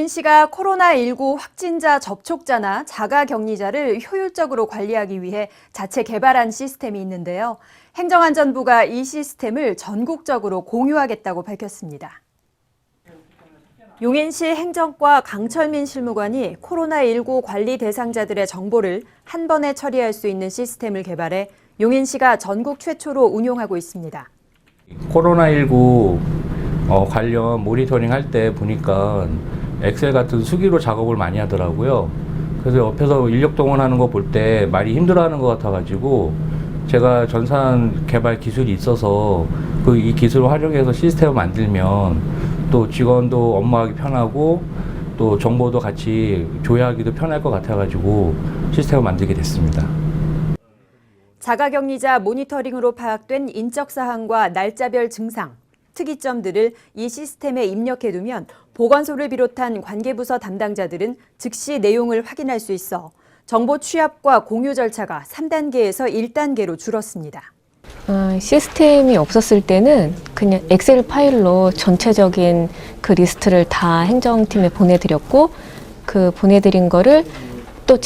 용인시가 코로나19 확진자 접촉자나 자가격리자를 효율적으로 관리하기 위해 자체 개발한 시스템이 있는데요. 행정안전부가 이 시스템을 전국적으로 공유하겠다고 밝혔습니다. 용인시 행정과 강철민 실무관이 코로나19 관리 대상자들의 정보를 한 번에 처리할 수 있는 시스템을 개발해 용인시가 전국 최초로 운용하고 있습니다. 코로나19 관련 모니터링 할 때 보니까 엑셀 같은 수기로 작업을 많이 하더라고요. 그래서 옆에서 인력 동원하는 거 볼 때 많이 힘들어하는 것 같아가지고 제가 전산 개발 기술이 있어서 이 기술을 활용해서 시스템을 만들면 또 직원도 업무하기 편하고 또 정보도 같이 조회하기도 편할 것 같아가지고 시스템을 만들게 됐습니다. 자가격리자 모니터링으로 파악된 인적사항과 날짜별 증상, 특이점들을 이 시스템에 입력해두면 보건소를 비롯한 관계부서 담당자들은 즉시 내용을 확인할 수 있어 정보 취합과 공유 절차가 3단계에서 1단계로 줄었습니다. 시스템이 없었을 때는 그냥 엑셀 파일로 전체적인 그 리스트를 다 행정팀에 보내드렸고 그 보내드린 거를 또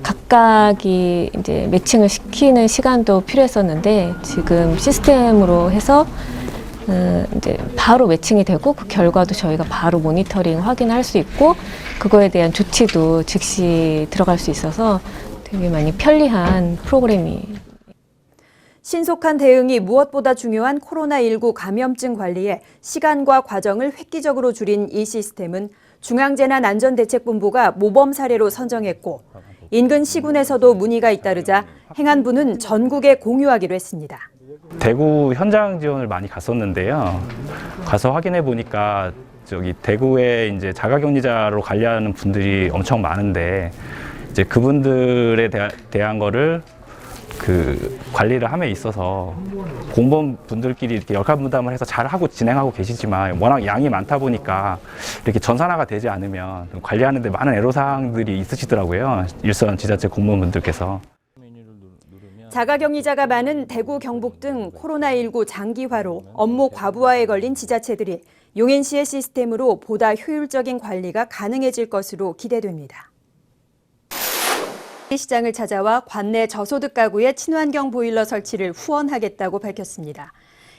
각각이 이제 매칭을 시키는 시간도 필요했었는데 지금 시스템으로 해서 이제 바로 매칭이 되고 그 결과도 저희가 바로 모니터링 확인할 수 있고 그거에 대한 조치도 즉시 들어갈 수 있어서 되게 많이 편리한 프로그램이. 신속한 대응이 무엇보다 중요한 코로나19 감염증 관리에 시간과 과정을 획기적으로 줄인 이 시스템은 중앙재난안전대책본부가 모범 사례로 선정했고 인근 시군에서도 문의가 잇따르자 행안부는 전국에 공유하기로 했습니다. 대구 현장 지원을 많이 갔었는데요. 가서 확인해 보니까 대구에 이제 자가격리자로 관리하는 분들이 엄청 많은데 이제 그분들에 대한 거를 관리를 함에 있어서 공무원 분들끼리 이렇게 역할 분담을 해서 잘 하고 진행하고 계시지만 워낙 양이 많다 보니까 이렇게 전산화가 되지 않으면 관리하는 데 많은 애로사항들이 있으시더라고요. 일선 지자체 공무원분들께서. 자가격리자가 많은 대구, 경북 등 코로나19 장기화로 업무 과부하에 걸린 지자체들이 용인시의 시스템으로 보다 효율적인 관리가 가능해질 것으로 기대됩니다. 시장을 찾아와 관내 저소득 가구의 친환경 보일러 설치를 후원하겠다고 밝혔습니다.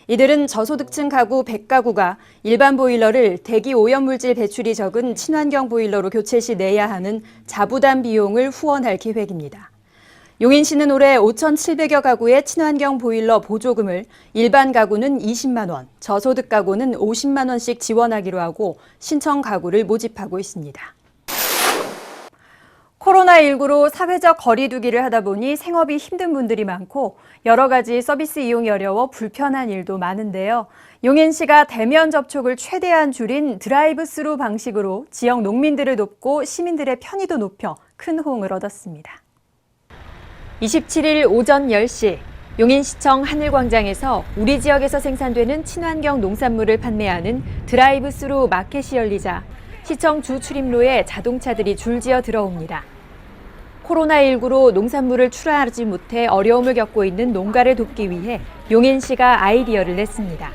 이들은 저소득층 가구 100가구가 일반 보일러를 대기 오염물질 배출이 적은 친환경 보일러로 교체 시 내야 하는 자부담 비용을 후원할 계획입니다. 용인시는 올해 5,700여 가구의 친환경 보일러 보조금을 일반 가구는 20만 원, 저소득 가구는 50만 원씩 지원하기로 하고 신청 가구를 모집하고 있습니다. 코로나19로 사회적 거리 두기를 하다 보니 생업이 힘든 분들이 많고 여러 가지 서비스 이용이 어려워 불편한 일도 많은데요. 용인시가 대면 접촉을 최대한 줄인 드라이브 스루 방식으로 지역 농민들을 돕고 시민들의 편의도 높여 큰 호응을 얻었습니다. 27일 오전 10시 용인시청 하늘광장에서 우리 지역에서 생산되는 친환경 농산물을 판매하는 드라이브 스루 마켓이 열리자 시청 주 출입로에 자동차들이 줄지어 들어옵니다. 코로나19로 농산물을 출하하지 못해 어려움을 겪고 있는 농가를 돕기 위해 용인시가 아이디어를 냈습니다.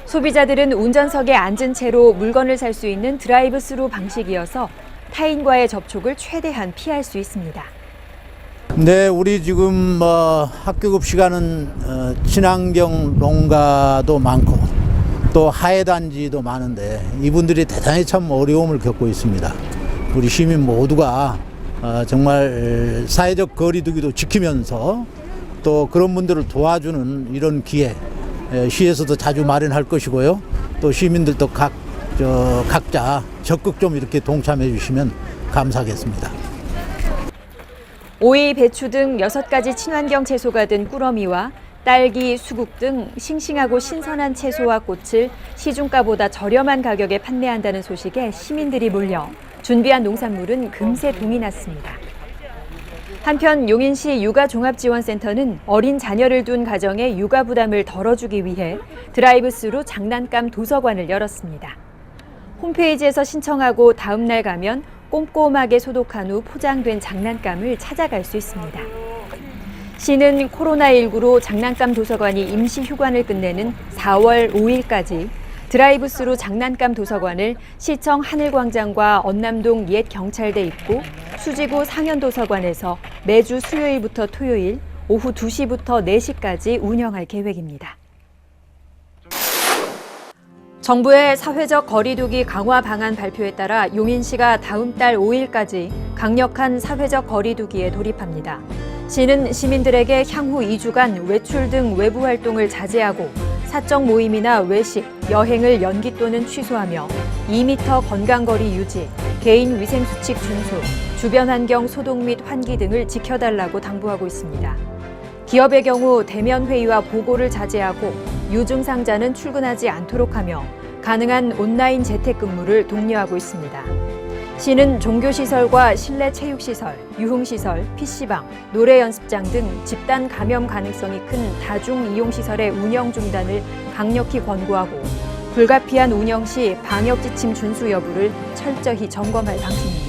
소비자들은 운전석에 앉은 채로 물건을 살 수 있는 드라이브 스루 방식이어서 타인과의 접촉을 최대한 피할 수 있습니다. 네, 우리 지금 학교급 시간은 친환경 농가도 많고 또 하해단지도 많은데 이분들이 대단히 참 어려움을 겪고 있습니다. 우리 시민 모두가 정말 사회적 거리두기도 지키면서 또 그런 분들을 도와주는 이런 기회 시에서도 자주 마련할 것이고요. 또 시민들도 각자 적극 좀 이렇게 동참해 주시면 감사하겠습니다. 오이, 배추 등 6가지 친환경 채소가 든 꾸러미와 딸기, 수국 등 싱싱하고 신선한 채소와 꽃을 시중가보다 저렴한 가격에 판매한다는 소식에 시민들이 몰려 준비한 농산물은 금세 동이 났습니다. 한편 용인시 육아종합지원센터는 어린 자녀를 둔 가정의 육아 부담을 덜어주기 위해 드라이브 스루 장난감 도서관을 열었습니다. 홈페이지에서 신청하고 다음 날 가면 꼼꼼하게 소독한 후 포장된 장난감을 찾아갈 수 있습니다. 시는 코로나19로 장난감 도서관이 임시 휴관을 끝내는 4월 5일까지 드라이브스루 장난감 도서관을 시청 하늘광장과 언남동 옛 경찰대 입구, 수지구 상현도서관에서 매주 수요일부터 토요일 오후 2시부터 4시까지 운영할 계획입니다. 정부의 사회적 거리두기 강화 방안 발표에 따라 용인시가 다음 달 5일까지 강력한 사회적 거리두기에 돌입합니다. 시는 시민들에게 향후 2주간 외출 등 외부 활동을 자제하고 사적 모임이나 외식, 여행을 연기 또는 취소하며 2m 건강거리 유지, 개인 위생수칙 준수, 주변 환경 소독 및 환기 등을 지켜달라고 당부하고 있습니다. 기업의 경우 대면 회의와 보고를 자제하고 유증상자는 출근하지 않도록 하며 가능한 온라인 재택근무를 독려하고 있습니다. 시는 종교시설과 실내 체육시설, 유흥시설, PC방, 노래연습장 등 집단 감염 가능성이 큰 다중이용시설의 운영 중단을 강력히 권고하고 불가피한 운영 시 방역지침 준수 여부를 철저히 점검할 방침입니다.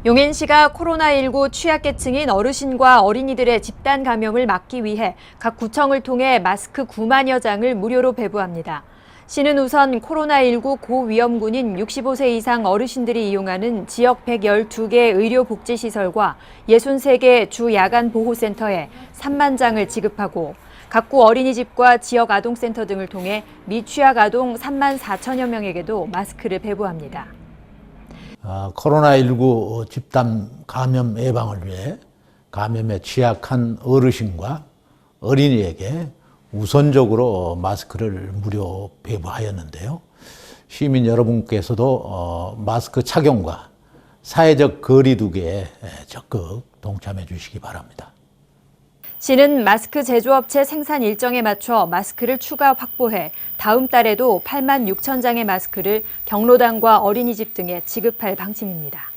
용인시가 코로나19 취약계층인 어르신과 어린이들의 집단 감염을 막기 위해 각 구청을 통해 마스크 9만여 장을 무료로 배부합니다. 시는 우선 코로나19 고위험군인 65세 이상 어르신들이 이용하는 지역 112개 의료복지시설과 63개 주야간보호센터에 3만 장을 지급하고 각구 어린이집과 지역 아동센터 등을 통해 미취학 아동 3만 4천여 명에게도 마스크를 배부합니다. 코로나19 집단 감염 예방을 위해 감염에 취약한 어르신과 어린이에게 우선적으로 마스크를 무료 배부하였는데요. 시민 여러분께서도 마스크 착용과 사회적 거리두기에 적극 동참해 주시기 바랍니다. 시는 마스크 제조업체 생산 일정에 맞춰 마스크를 추가 확보해 다음 달에도 8만 6천 장의 마스크를 경로당과 어린이집 등에 지급할 방침입니다.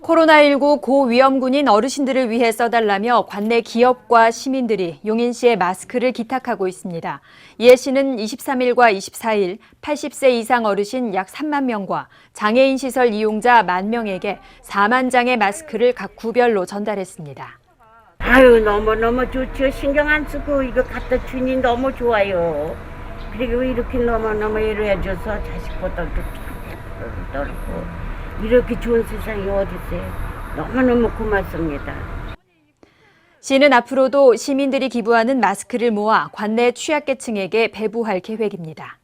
코로나19 고위험군인 어르신들을 위해 써달라며 관내 기업과 시민들이 용인시에 마스크를 기탁하고 있습니다. 이에 시는 23일과 24일 80세 이상 어르신 약 3만 명과 장애인 시설 이용자 1만 명에게 4만 장의 마스크를 각 구별로 전달했습니다. 아유, 너무너무 좋죠. 신경 안 쓰고 이거 갖다 주니 너무 좋아요. 그리고 이렇게 너무너무 애로해줘서 자식보다도 떨고 이렇게 좋은 세상이 어디 있어요. 너무너무 고맙습니다. 시는 앞으로도 시민들이 기부하는 마스크를 모아 관내 취약계층에게 배부할 계획입니다.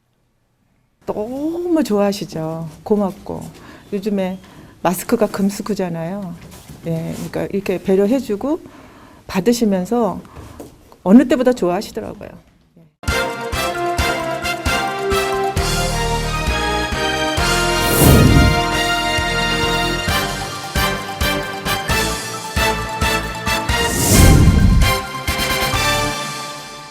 너무 좋아하시죠. 고맙고. 요즘에 마스크가 금수구잖아요. 예, 그러니까 이렇게 배려해주고 받으시면서 어느 때보다 좋아하시더라고요.